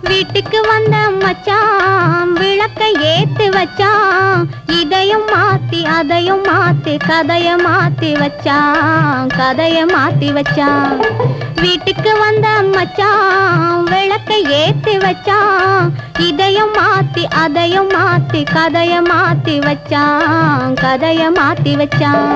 வீட்டுக்கு வந்த மச்சான் விளக்கை ஏத்தி வச்சான், இதையும் மாத்தி அதையும் மாத்தி கதைய மாத்தி வச்சான், கதைய மாத்தி வச்சான். வீட்டுக்கு வந்த மச்சான் விளக்கை ஏத்தி வச்சான், இதையும் மாத்தி அதையும் மாத்தி கதைய மாத்தி வச்சான், கதைய மாத்தி வச்சான்.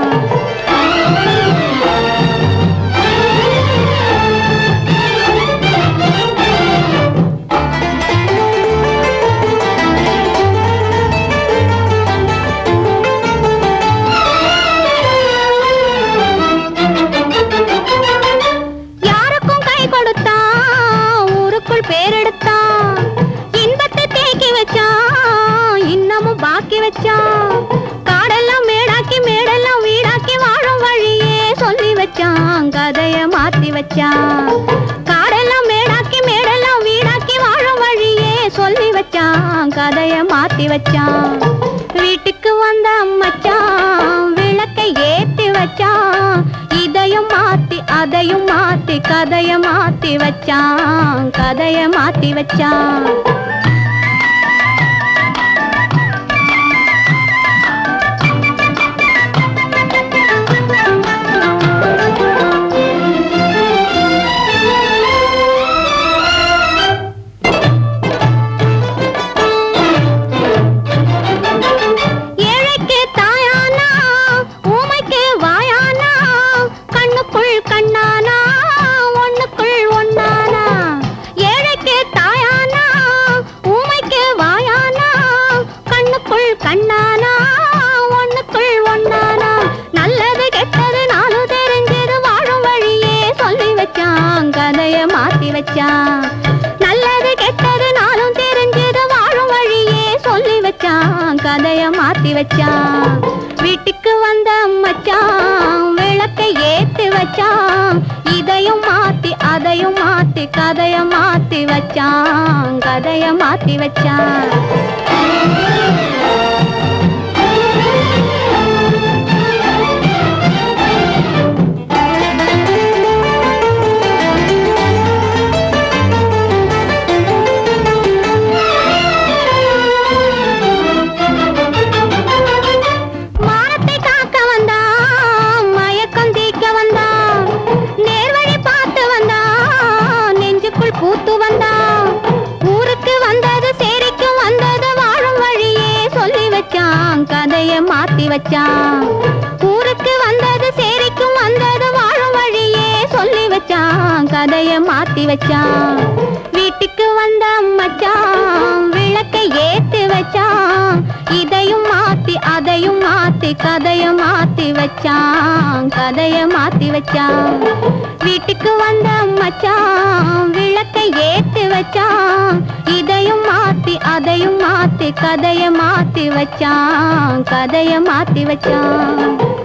காடெல்லாம் மேடாக்கி மேடெல்லாம் வீடாக்கி வாழும் வழியே சொல்லி வச்சான், கதைய மாத்தி வச்சான். காடெல்லாம் மேடாக்கி மேடெல்லாம் வீடாக்கி வாழும் வழியே சொல்லி வச்சான், கதைய மாத்தி வச்சான். வீட்டுக்கு வந்த மச்சான் விளக்கை ஏத்தி வச்சான், இதையும் மாத்தி அதையும் மாத்தி கதைய மாத்தி வச்சான், கதைய மாத்தி வச்சான். கண்ணானா ஒண்ணுக்குள் ஒண்ணானா, நல்லது கெட்டது நாலு தெரிஞ்சது வாழும் வழியே சொல்லி வச்சான், கதைய மாத்தி வச்சான். நல்லது கெட்டது நாளும் தெரிஞ்சது வாழும் வழியே சொல்லி வச்சான், கதைய மாத்தி வச்சான். வீட்டுக்கு வந்த மச்சான் விளக்கை ஏத்தி வச்சான், இதையும் மாத்தி அதையும் மாத்தி கதைய மாத்தி வச்சான், கதைய மாத்தி வச்சான். பூத்து வந்தான் ஊருக்கு வந்தது சேரிக்கும் வந்தது வாழும் வழியே சொல்லி வச்சான், கதைய மாத்தி வச்சான். ஊருக்கு வந்தது சேரிக்கும் வந்தது வாழும் வழியே சொல்லி வச்சான், கதைய மாத்தி வச்சான். வீட்டுக்கு வந்த மச்சான் விளக்கை ஏத்தி வச்சான், இதையும் மாத்தி அதையும் மாத்தி கதைய மாத்தி வச்சான், கதைய மாத்தி வச்சான். வீட்டுக்கு வந்த மச்சான் விளக்கை ஏத்தி வச்சான், இதையும் மாத்தி அதையும் மாத்தி கதைய மாத்தி வச்சான், கதைய மாத்தி வச்சான்.